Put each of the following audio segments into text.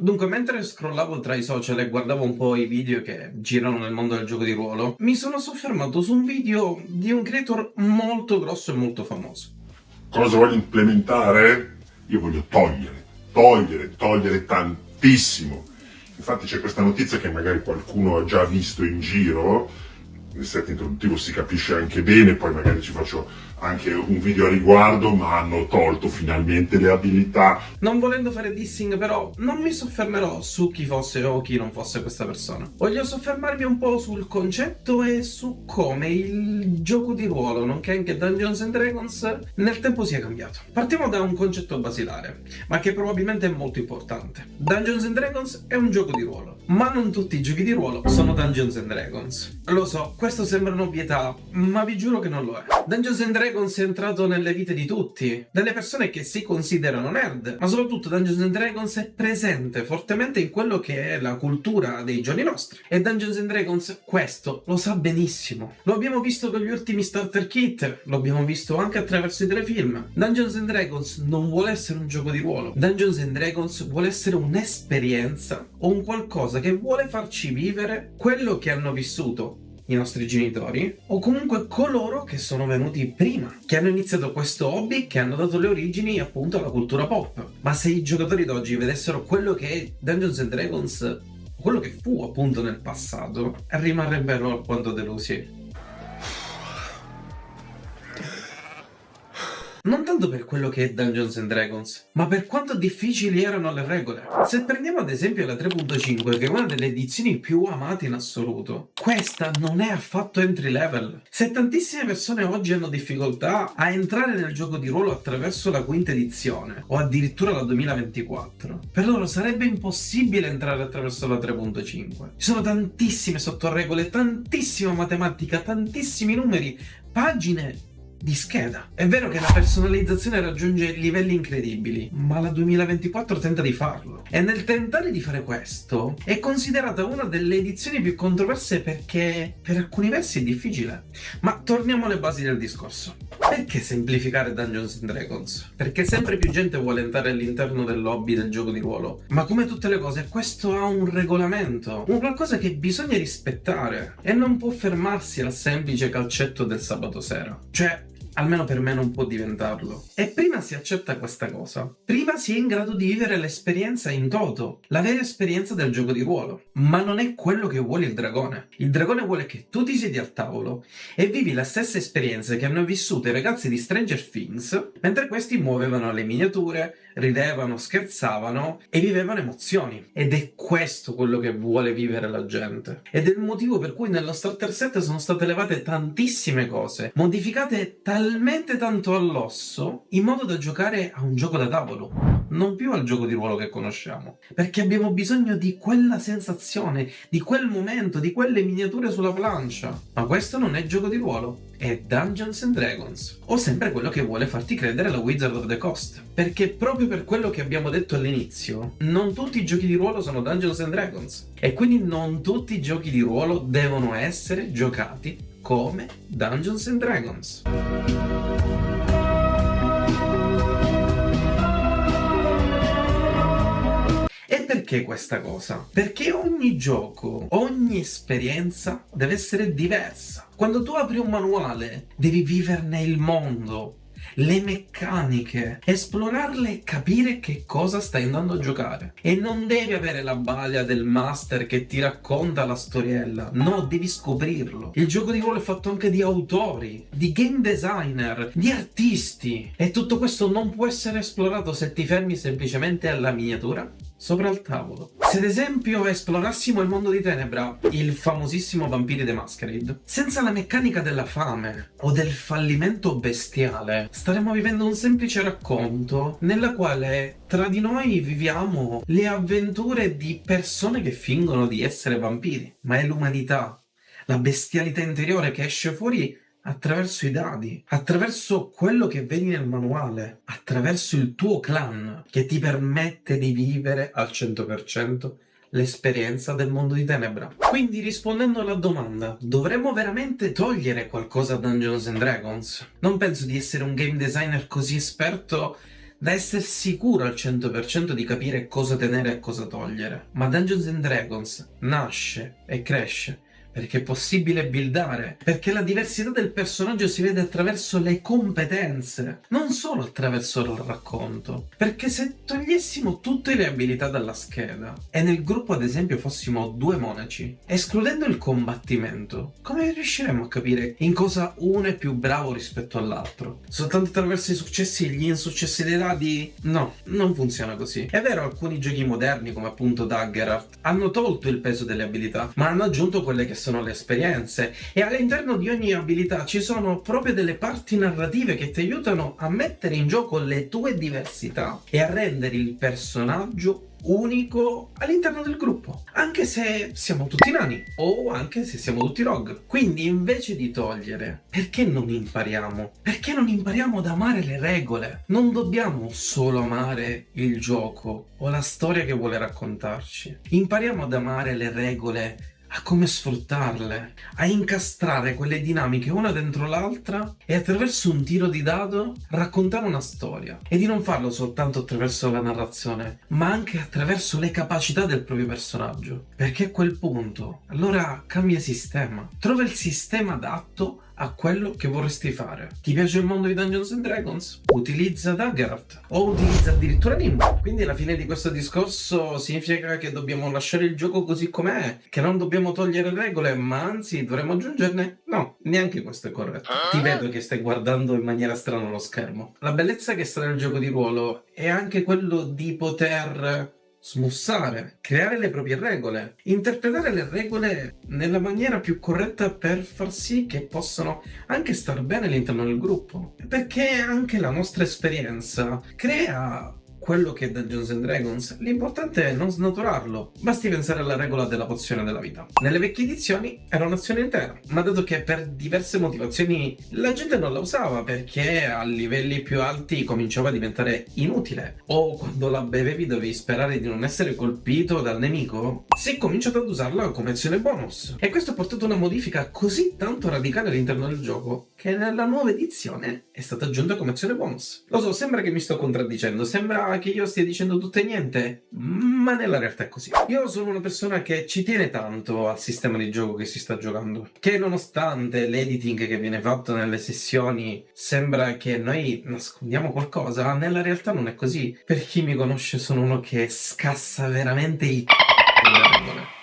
Dunque, mentre scrollavo tra i social e guardavo un po' i video che girano nel mondo del gioco di ruolo, mi sono soffermato su un video di un creator molto grosso e molto famoso. Cosa voglio implementare? Io voglio togliere tantissimo. Infatti c'è questa notizia che magari qualcuno ha già visto in giro, nel set introduttivo si capisce anche bene, poi magari ci faccio anche un video a riguardo, ma hanno tolto finalmente le abilità. Non volendo fare dissing, però, non mi soffermerò su chi fosse o chi non fosse questa persona. Voglio soffermarmi un po' sul concetto e su come il gioco di ruolo, nonché anche Dungeons and Dragons, nel tempo sia cambiato. Partiamo da un concetto basilare, ma che probabilmente è molto importante. Dungeons and Dragons è un gioco di ruolo, ma non tutti i giochi di ruolo sono Dungeons and Dragons. Lo so, questo sembra un'ovvietà, ma vi giuro che non lo è. Dungeons and Dragons è entrato nelle vite di tutti, delle persone che si considerano nerd, ma soprattutto Dungeons and Dragons è presente fortemente in quello che è la cultura dei giorni nostri. E Dungeons and Dragons questo lo sa benissimo. Lo abbiamo visto con gli ultimi starter kit, lo abbiamo visto anche attraverso i telefilm. Dungeons and Dragons non vuole essere un gioco di ruolo. Dungeons and Dragons vuole essere un'esperienza o un qualcosa che vuole farci vivere quello che hanno vissuto i nostri genitori o comunque coloro che sono venuti prima, che hanno iniziato questo hobby, che hanno dato le origini appunto alla cultura pop. Ma se i giocatori d'oggi vedessero quello che è Dungeons and Dragons, quello che fu appunto nel passato, rimarrebbero alquanto delusi. Non tanto per quello che è Dungeons and Dragons, ma per quanto difficili erano le regole. Se prendiamo ad esempio la 3.5, che è una delle edizioni più amate in assoluto, questa non è affatto entry level. Se tantissime persone oggi hanno difficoltà a entrare nel gioco di ruolo attraverso la quinta edizione, o addirittura la 2024, per loro sarebbe impossibile entrare attraverso la 3.5. Ci sono tantissime sottoregole, tantissima matematica, tantissimi numeri, pagine di scheda. È vero che la personalizzazione raggiunge livelli incredibili, ma la 2024 tenta di farlo. E nel tentare di fare questo è considerata una delle edizioni più controverse perché per alcuni versi è difficile. Ma torniamo alle basi del discorso. Perché semplificare Dungeons and Dragons? Perché sempre più gente vuole entrare all'interno del lobby del gioco di ruolo. Ma come tutte le cose, questo ha un regolamento, un qualcosa che bisogna rispettare e non può fermarsi al semplice calcetto del sabato sera. Cioè, almeno per me non può diventarlo. E prima si accetta questa cosa, prima si è in grado di vivere l'esperienza in toto, la vera esperienza del gioco di ruolo. Ma non è quello che vuole il dragone. Il dragone vuole che tu ti siedi al tavolo e vivi la stessa esperienza che hanno vissuto i ragazzi di Stranger Things, mentre questi muovevano le miniature, ridevano, scherzavano e vivevano emozioni. Ed è questo quello che vuole vivere la gente. Ed è il motivo per cui nello starter set sono state levate tantissime cose, modificate talmente tanto all'osso, in modo da giocare a un gioco da tavolo, non più al gioco di ruolo che conosciamo. Perché abbiamo bisogno di quella sensazione, di quel momento, di quelle miniature sulla plancia. Ma questo non è gioco di ruolo, è Dungeons and Dragons. O sempre quello che vuole farti credere la Wizard of the Coast. Perché proprio per quello che abbiamo detto all'inizio, non tutti i giochi di ruolo sono Dungeons and Dragons. E quindi non tutti i giochi di ruolo devono essere giocati come Dungeons and Dragons. E perché questa cosa? Perché ogni gioco, ogni esperienza deve essere diversa. Quando tu apri un manuale, devi viverne il mondo, le meccaniche, esplorarle e capire che cosa stai andando a giocare. E non devi avere la balia del master che ti racconta la storiella, no, devi scoprirlo. Il gioco di ruolo è fatto anche di autori, di game designer, di artisti, e tutto questo non può essere esplorato se ti fermi semplicemente alla miniatura sopra il tavolo. Se ad esempio esplorassimo il mondo di Tenebra, il famosissimo Vampiri the Masquerade, senza la meccanica della fame o del fallimento bestiale, staremmo vivendo un semplice racconto nella quale tra di noi viviamo le avventure di persone che fingono di essere vampiri, ma è l'umanità, la bestialità interiore che esce fuori attraverso i dadi, attraverso quello che vedi nel manuale, attraverso il tuo clan che ti permette di vivere al 100% l'esperienza del mondo di Tenebra. Quindi, rispondendo alla domanda, dovremmo veramente togliere qualcosa a Dungeons and Dragons? Non penso di essere un game designer così esperto da essere sicuro al 100% di capire cosa tenere e cosa togliere. Ma Dungeons and Dragons nasce e cresce perché è possibile buildare, perché la diversità del personaggio si vede attraverso le competenze, non solo attraverso il racconto. Perché se togliessimo tutte le abilità dalla scheda e nel gruppo ad esempio fossimo 2 monaci, escludendo il combattimento, come riusciremmo a capire in cosa uno è più bravo rispetto all'altro? Soltanto attraverso i successi e gli insuccessi dei dadi? No, non funziona così. È vero, alcuni giochi moderni come appunto Daggerart hanno tolto il peso delle abilità, ma hanno aggiunto quelle che sono le esperienze, e all'interno di ogni abilità ci sono proprio delle parti narrative che ti aiutano a mettere in gioco le tue diversità e a rendere il personaggio unico all'interno del gruppo, anche se siamo tutti nani o anche se siamo tutti rogue. Quindi invece di togliere, perché non impariamo? Perché non impariamo ad amare le regole? Non dobbiamo solo amare il gioco o la storia che vuole raccontarci, impariamo ad amare le regole, a come sfruttarle, a incastrare quelle dinamiche una dentro l'altra e attraverso un tiro di dado raccontare una storia, e di non farlo soltanto attraverso la narrazione, ma anche attraverso le capacità del proprio personaggio, perché a quel punto allora cambia sistema, trova il sistema adatto a quello che vorresti fare. Ti piace il mondo di Dungeons and Dragons? Utilizza Daggerart o utilizza addirittura Nimbo. Quindi alla fine di questo discorso significa che dobbiamo lasciare il gioco così com'è, che non dobbiamo togliere regole, ma anzi dovremmo aggiungerne? No, neanche questo è corretto. Ti vedo che stai guardando in maniera strana lo schermo. La bellezza che sta nel gioco di ruolo è anche quello di poter smussare, creare le proprie regole, interpretare le regole nella maniera più corretta per far sì che possano anche star bene all'interno del gruppo, perché anche la nostra esperienza crea quello che è Dungeons and Dragons. L'importante è non snaturarlo. Basti pensare alla regola della pozione della vita. Nelle vecchie edizioni era un'azione intera, ma dato che per diverse motivazioni la gente non la usava, perché a livelli più alti cominciava a diventare inutile, o quando la bevevi dovevi sperare di non essere colpito dal nemico, si è cominciato ad usarla come azione bonus. E questo ha portato una modifica così tanto radicale all'interno del gioco che nella nuova edizione è stata aggiunta come azione bonus. Lo so, sembra che mi sto contraddicendo, sembra che io stia dicendo tutto e niente, ma nella realtà è così. Io sono una persona che ci tiene tanto al sistema di gioco che si sta giocando, che nonostante l'editing che viene fatto nelle sessioni sembra che noi nascondiamo qualcosa, nella realtà non è così. Per chi mi conosce sono uno che scassa veramente i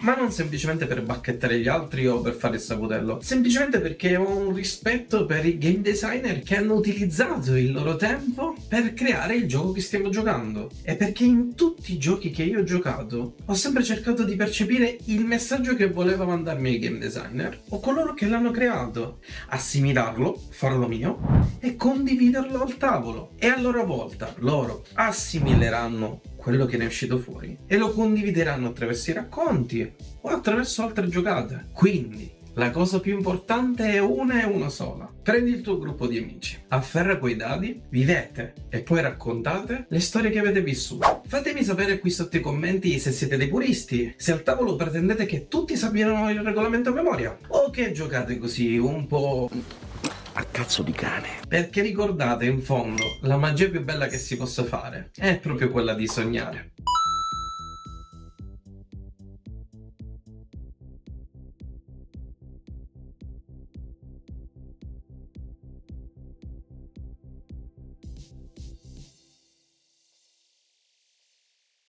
ma non semplicemente per bacchettare gli altri o per fare il saputello, semplicemente perché ho un rispetto per i game designer che hanno utilizzato il loro tempo per creare il gioco che stiamo giocando, e perché in tutti i giochi che io ho giocato ho sempre cercato di percepire il messaggio che voleva mandarmi il game designer o coloro che l'hanno creato, assimilarlo, farlo mio e condividerlo al tavolo, e a loro volta loro assimileranno quello che ne è uscito fuori e lo condivideranno attraverso i racconti o attraverso altre giocate. Quindi la cosa più importante è una sola. Prendi il tuo gruppo di amici, afferra quei dadi, vivete e poi raccontate le storie che avete vissuto. Fatemi sapere qui sotto i commenti se siete dei puristi, se al tavolo pretendete che tutti sappiano il regolamento a memoria o che giocate così un po' a cazzo di cane. Perché ricordate, in fondo, la magia più bella che si possa fare è proprio quella di sognare.